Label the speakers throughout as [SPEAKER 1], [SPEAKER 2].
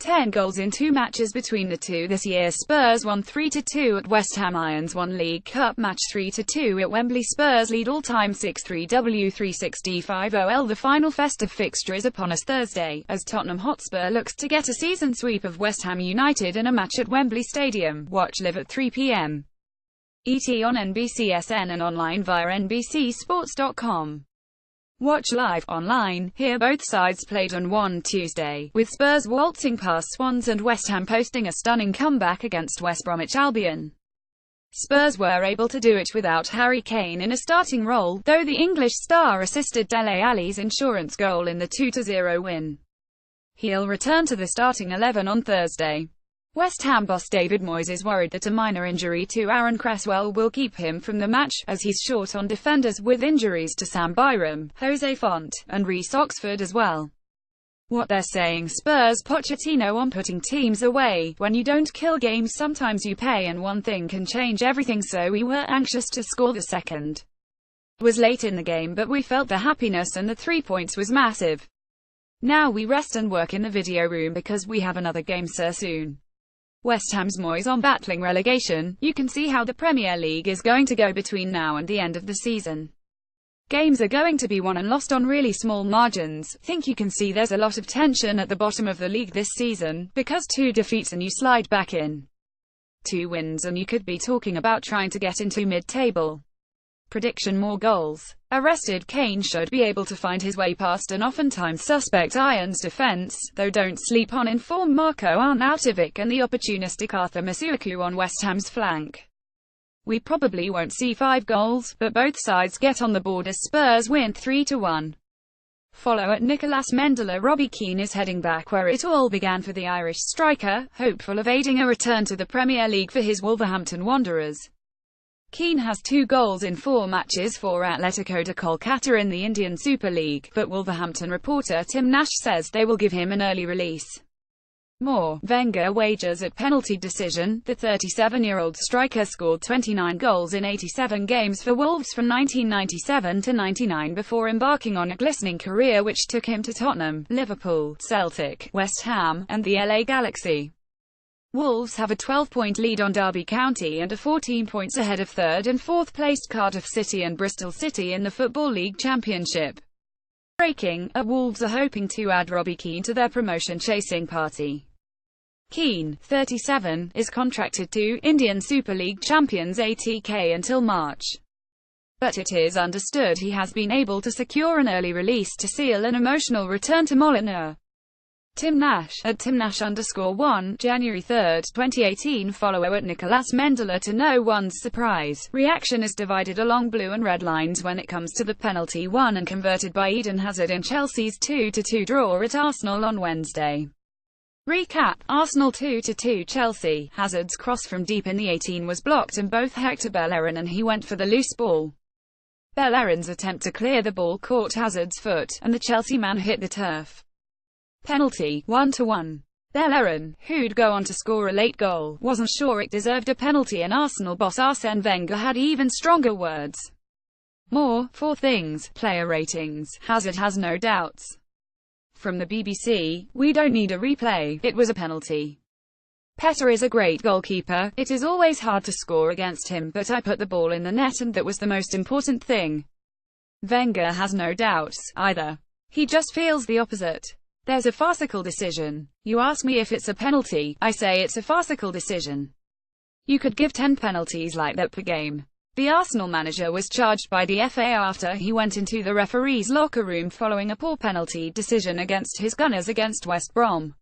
[SPEAKER 1] 10 goals in 2 matches between the two this year. Spurs won 3-2 at West Ham. Irons won League Cup match 3-2 at Wembley. Spurs lead all-time 6-3 W365OL. The final festive fixture is upon us Thursday, as Tottenham Hotspur looks to get a season sweep of West Ham United in a match at Wembley Stadium. Watch live at 3 p.m. ET on NBCSN and online via NBCSports.com. Watch live, online, hear both sides played on one Tuesday, with Spurs waltzing past Swans and West Ham posting a stunning comeback against West Bromwich Albion. Spurs were able to do it without Harry Kane in a starting role, though the English star assisted Dele Alli's insurance goal in the 2-0 win. He'll return to the starting 11 on Thursday. West Ham boss David Moyes is worried that a minor injury to Aaron Cresswell will keep him from the match, as he's short on defenders with injuries to Sam Byram, Jose Font, and Reece Oxford as well. What they're saying Spurs Pochettino on putting teams away. When you don't kill games, sometimes you pay, and one thing can change everything, so we were anxious to score the second. It was late in the game, but we felt the happiness, and the 3 points was massive. Now we rest and work in the video room because we have another game so soon. West Ham's Moyes on battling relegation. You can see how the Premier League is going to go between now and the end of the season. Games are going to be won and lost on really small margins. Think you can see there's a lot of tension at the bottom of the league this season, because 2 defeats and you slide back in. 2 wins and you could be talking about trying to get into mid-table. Prediction: more goals. A rested Kane should be able to find his way past an oftentimes suspect Irons defence, though don't sleep on informed Marco Arnautovic and the opportunistic Arthur Masuaku on West Ham's flank. We probably won't see 5 goals, but both sides get on the board as Spurs win 3-1. Follow at Nicolas Mendeler. Robbie Keane is heading back where it all began for the Irish striker, hopeful of aiding a return to the Premier League for his Wolverhampton Wanderers. Keane has 2 goals in 4 matches for Atletico de Kolkata in the Indian Super League, but Wolverhampton reporter Tim Nash says they will give him an early release. More. Wenger wagers at penalty decision. The 37-year-old striker scored 29 goals in 87 games for Wolves from 1997 to 99 before embarking on a glistening career which took him to Tottenham, Liverpool, Celtic, West Ham, and the LA Galaxy. Wolves have a 12-point lead on Derby County and are 14 points ahead of 3rd and 4th placed Cardiff City and Bristol City in the Football League Championship. Breaking: Wolves are hoping to add Robbie Keane to their promotion-chasing party. Keane, 37, is contracted to Indian Super League champions ATK until March. But it is understood he has been able to secure an early release to seal an emotional return to Molineux. Tim Nash, at TimNash_1, January 3, 2018. Follow at Nicolas Mendeler. To no one's surprise, reaction is divided along blue and red lines when it comes to the penalty won and converted by Eden Hazard in Chelsea's 2-2 draw at Arsenal on Wednesday. Recap: Arsenal 2-2 Chelsea. Hazard's cross from deep in the 18 was blocked and both Hector Bellerin and he went for the loose ball. Bellerin's attempt to clear the ball caught Hazard's foot, and the Chelsea man hit the turf. Penalty, 1-1. Bellerin, who'd go on to score a late goal, wasn't sure it deserved a penalty, and Arsenal boss Arsene Wenger had even stronger words. More. 4 things. Player ratings. Hazard has no doubts. From the BBC, we don't need a replay, it was a penalty. Petter is a great goalkeeper, it is always hard to score against him, but I put the ball in the net and that was the most important thing. Wenger has no doubts, either. He just feels the opposite. There's a farcical decision. You ask me if it's a penalty, I say it's a farcical decision. You could give 10 penalties like that per game. The Arsenal manager was charged by the FA after he went into the referee's locker room following a poor penalty decision against his Gunners against West Brom.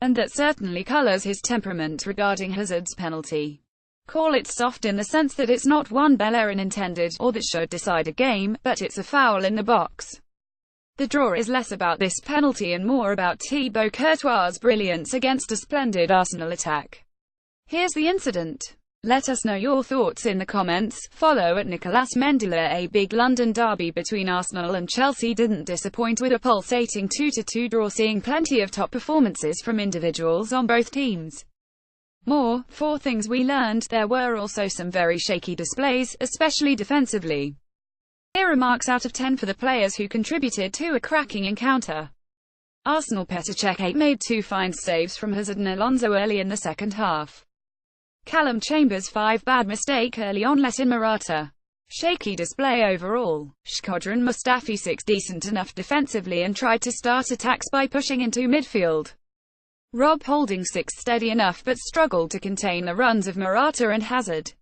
[SPEAKER 1] And that certainly colours his temperament regarding Hazard's penalty. Call it soft in the sense that it's not one Bellerin intended, or that should decide a game, but it's a foul in the box. The draw is less about this penalty and more about Thibaut Courtois' brilliance against a splendid Arsenal attack. Here's the incident. Let us know your thoughts in the comments. Follow at Nicolas Mendeler. A big London derby between Arsenal and Chelsea didn't disappoint with a pulsating 2-2 draw, seeing plenty of top performances from individuals on both teams. More. 4 things we learned. There were also some very shaky displays, especially defensively. Here are marks out of 10 for the players who contributed to a cracking encounter. Arsenal Petr Cech made two fine saves from Hazard and Alonso early in the second half. Callum Chambers' 5 bad mistake early on let in Morata. Shaky display overall. Shkodran Mustafi 6 decent enough defensively and tried to start attacks by pushing into midfield. Rob Holding 6 steady enough but struggled to contain the runs of Morata and Hazard.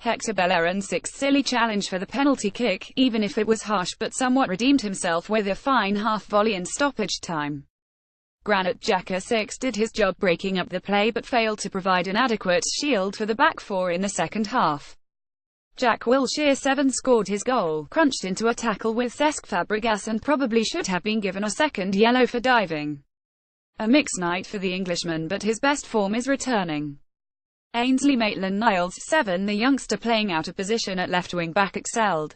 [SPEAKER 1] Hector Bellerin 6 silly challenge for the penalty kick, even if it was harsh, but somewhat redeemed himself with a fine half-volley in stoppage time. Granit Xhaka 6 did his job breaking up the play but failed to provide an adequate shield for the back four in the second half. Jack Wilshere 7 scored his goal, crunched into a tackle with Cesc Fabregas and probably should have been given a second yellow for diving. A mixed night for the Englishman, but his best form is returning. Ainsley Maitland-Niles 7 The youngster playing out of position at left wing-back excelled.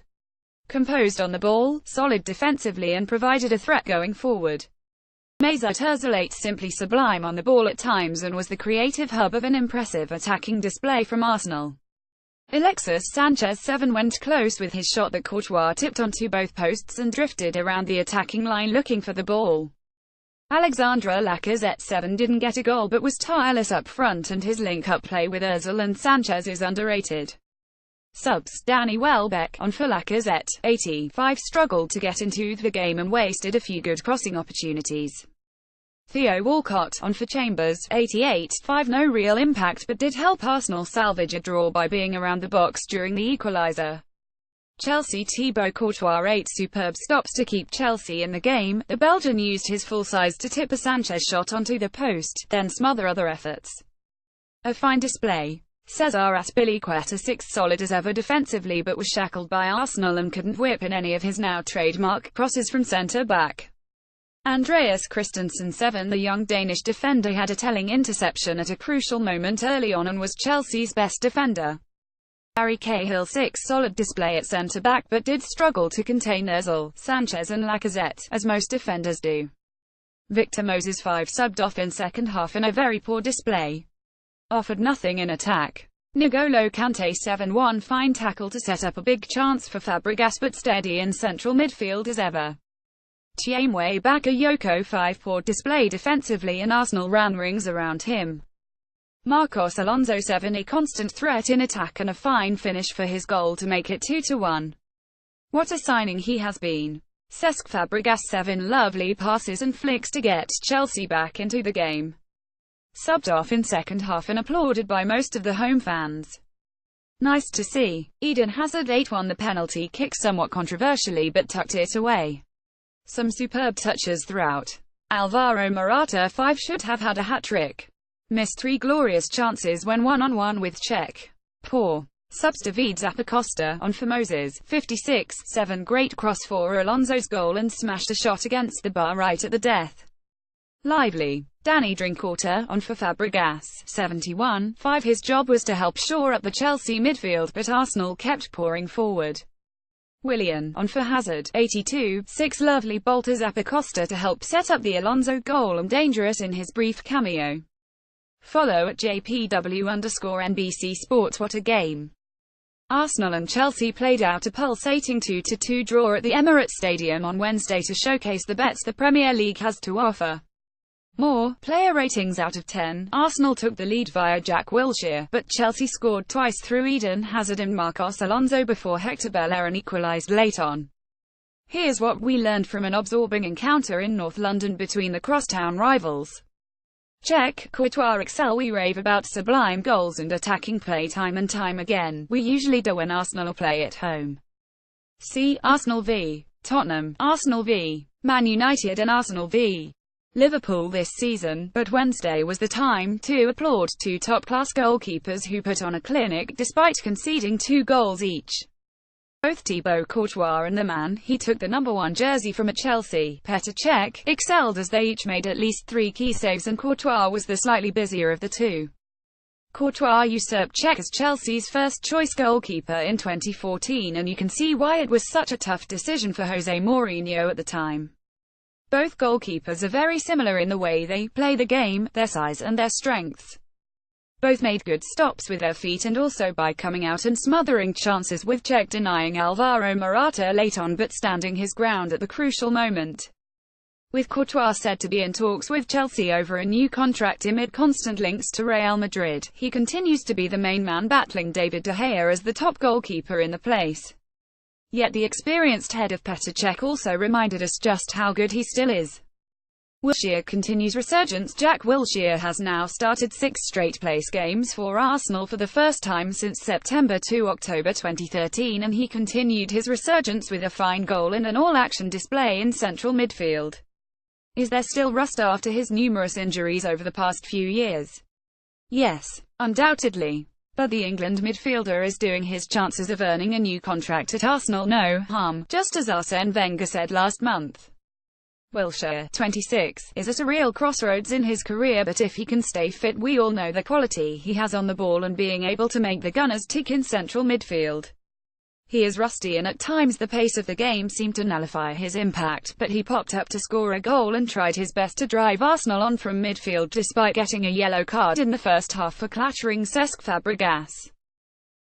[SPEAKER 1] Composed on the ball, solid defensively and provided a threat going forward. Mesut Ozil 8 simply sublime on the ball at times and was the creative hub of an impressive attacking display from Arsenal. Alexis Sanchez 7 went close with his shot that Courtois tipped onto both posts and drifted around the attacking line looking for the ball. Alexandre Lacazette 7 didn't get a goal but was tireless up front, and his link-up play with Ozil and Sanchez is underrated. Subs Danny Welbeck on for Lacazette, 85 struggled to get into the game and wasted a few good crossing opportunities. Theo Walcott on for Chambers, 88, 5 no real impact but did help Arsenal salvage a draw by being around the box during the equaliser. Chelsea Thibaut Courtois 8 superb stops to keep Chelsea in the game. The Belgian used his full size to tip a Sanchez shot onto the post, then smother other efforts. A fine display. Cesar Azpilicueta 6 solid as ever defensively but was shackled by Arsenal and couldn't whip in any of his now trademark crosses from centre-back. Andreas Christensen 7 The young Danish defender had a telling interception at a crucial moment early on and was Chelsea's best defender. Harry Cahill 6 solid display at centre-back but did struggle to contain Ozil, Sanchez and Lacazette, as most defenders do. Victor Moses 5 subbed off in second half in a very poor display. Offered nothing in attack. N'Golo Kante 7 1 fine tackle to set up a big chance for Fabregas but steady in central midfield as ever. Chiemwe Bakayoko 5 poor display defensively and Arsenal ran rings around him. Marcos Alonso 7 a constant threat in attack and a fine finish for his goal to make it 2-1. What a signing he has been. Cesc Fabregas 7 lovely passes and flicks to get Chelsea back into the game. Subbed off in second half and applauded by most of the home fans. Nice to see. Eden Hazard 8 won the penalty kick somewhat controversially but tucked it away. Some superb touches throughout. Alvaro Morata 5 should have had a hat-trick. Missed 3 glorious chances when one-on-one with Cech. Poor. Subs David Zappacosta on for Moses, 56, 7 great cross for Alonso's goal and smashed a shot against the bar right at the death. Lively. Danny Drinkwater on for Fabregas, 71, 5 his job was to help shore up the Chelsea midfield but Arsenal kept pouring forward. Willian on for Hazard, 82, 6 lovely ball to Zappacosta to help set up the Alonso goal and dangerous in his brief cameo. Follow at JPW_NBC Sports. What a game. Arsenal and Chelsea played out a pulsating 2-2 draw at the Emirates Stadium on Wednesday to showcase the bets the Premier League has to offer. More player ratings out of 10. Arsenal took the lead via Jack Wilshere, but Chelsea scored twice through Eden Hazard and Marcos Alonso before Hector Bellerin equalised late on. Here's what we learned from an absorbing encounter in North London between the crosstown rivals. Cech, Courtois excel. We rave about sublime goals and attacking play time and time again. We usually do when Arsenal play at home. See Arsenal v Tottenham, Arsenal v Man United and Arsenal v Liverpool this season, but Wednesday was the time to applaud 2 top-class goalkeepers who put on a clinic despite conceding 2 goals each. Both Thibaut Courtois and the man he took the number 1 jersey from at Chelsea, Petr Cech, excelled as they each made at least 3 key saves and Courtois was the slightly busier of the two. Courtois usurped Cech as Chelsea's first-choice goalkeeper in 2014 and you can see why it was such a tough decision for Jose Mourinho at the time. Both goalkeepers are very similar in the way they play the game, their size and their strengths. Both made good stops with their feet and also by coming out and smothering chances, with Cech denying Alvaro Morata late on but standing his ground at the crucial moment. With Courtois said to be in talks with Chelsea over a new contract amid constant links to Real Madrid, he continues to be the main man battling David De Gea as the top goalkeeper in the place. Yet the experienced head of Petr Cech also reminded us just how good he still is. Wilshere continues resurgence. Jack Wilshere has now started 6 straight place games for Arsenal for the first time since September to October 2013, and he continued his resurgence with a fine goal and an all-action display in central midfield. Is there still rust after his numerous injuries over the past few years? Yes, undoubtedly. But the England midfielder is doing his chances of earning a new contract at Arsenal no harm, just as Arsene Wenger said last month. Wilshere, 26, is at a real crossroads in his career, but if he can stay fit, we all know the quality he has on the ball and being able to make the Gunners tick in central midfield. He is rusty and at times the pace of the game seemed to nullify his impact, but he popped up to score a goal and tried his best to drive Arsenal on from midfield despite getting a yellow card in the first half for clattering Cesc Fabregas.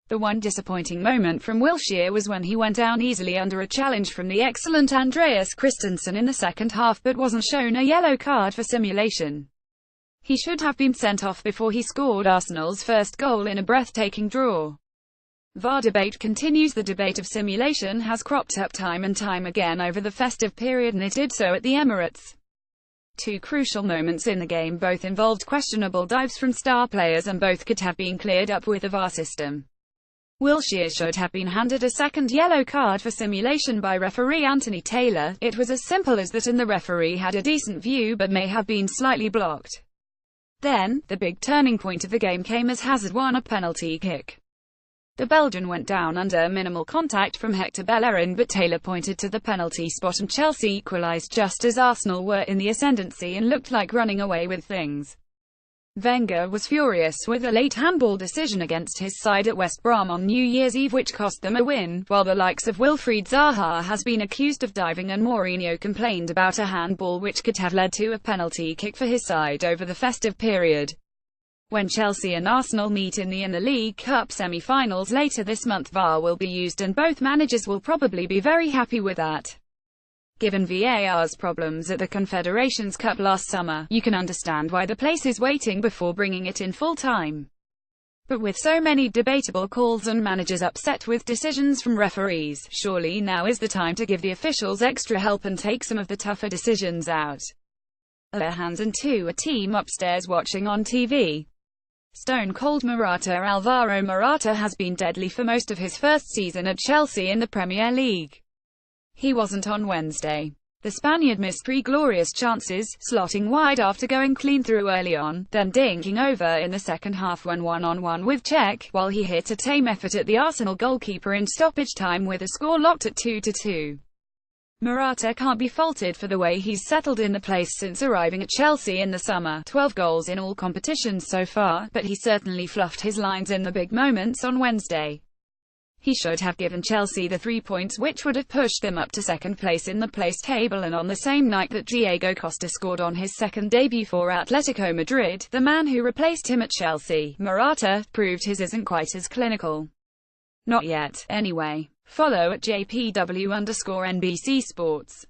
[SPEAKER 1] The one disappointing moment from Wilshere was when he went down easily under a challenge from the excellent Andreas Christensen in the second half but wasn't shown a yellow card for simulation. He should have been sent off before he scored Arsenal's first goal in a breathtaking draw. VAR debate continues. The debate of simulation has cropped up time and time again over the festive period, and it did so at the Emirates. 2 crucial moments in the game both involved questionable dives from star players and both could have been cleared up with the VAR system. Wilshere should have been handed a second yellow card for simulation by referee Anthony Taylor. It was as simple as that, and the referee had a decent view but may have been slightly blocked. Then, the big turning point of the game came as Hazard won a penalty kick. The Belgian went down under minimal contact from Hector Bellerin, but Taylor pointed to the penalty spot and Chelsea equalised just as Arsenal were in the ascendancy and looked like running away with things. Wenger was furious with a late handball decision against his side at West Brom on New Year's Eve which cost them a win, while the likes of Wilfried Zaha has been accused of diving and Mourinho complained about a handball which could have led to a penalty kick for his side over the festive period. When Chelsea and Arsenal meet in the League Cup semi-finals later this month, VAR will be used and both managers will probably be very happy with that. Given VAR's problems at the Confederations Cup last summer, you can understand why the place is waiting before bringing it in full time. But with so many debatable calls and managers upset with decisions from referees, surely now is the time to give the officials extra help and take some of the tougher decisions out of their hands and to a team upstairs watching on TV. Stone Cold Morata. Alvaro Morata has been deadly for most of his first season at Chelsea in the Premier League. He wasn't on Wednesday. The Spaniard missed 3 glorious chances, slotting wide after going clean through early on, then dinking over in the second half when one-on-one with Cech, while he hit a tame effort at the Arsenal goalkeeper in stoppage time with a score locked at 2-2. Morata can't be faulted for the way he's settled in the place since arriving at Chelsea in the summer. 12 goals in all competitions so far, but he certainly fluffed his lines in the big moments on Wednesday. He should have given Chelsea the 3 points which would have pushed them up to second place in the place table, and on the same night that Diego Costa scored on his second debut for Atletico Madrid, the man who replaced him at Chelsea, Morata, proved his isn't quite as clinical. Not yet, anyway. Follow at JPW_NBC Sports.